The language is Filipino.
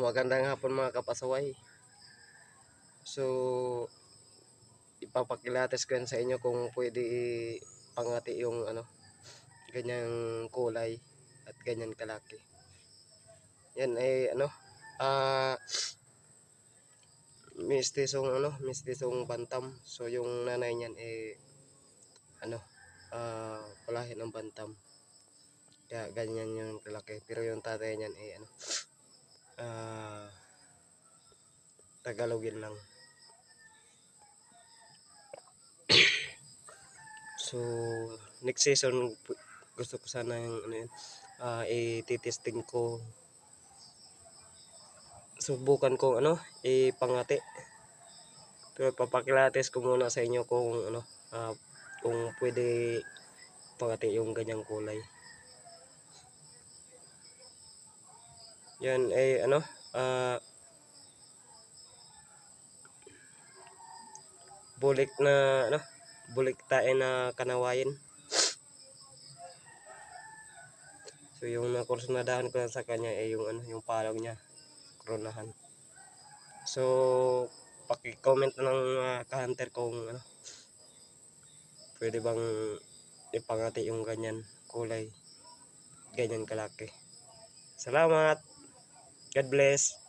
Magandang hapon mga kapasaway. So, ipapakilates ko yan sa inyo kung pwede pangati yung ganyang kulay at ganyan kalaki. Yan ay ah mistisong bantam. So yung nanay niyan palahin ng bantam. Kaya ganyan yung kalaki. Pero yung tatay niyan Tagalogin lang. So, next season gusto ko sana yung i-testing ko. Subukan ko ipangati. Pero papakilates ko muna sa inyo kung pwede pangati yung ganyang kulay. Yan bulik na bulik tae na kanawain. So yung nakursunadahan ko sa kanya ay yung palong niya, kronahan. So paki-comment na ng ka-hunter kung pwede bang ipangati yung ganyan kulay, ganyan kalaki. Salamat. God bless.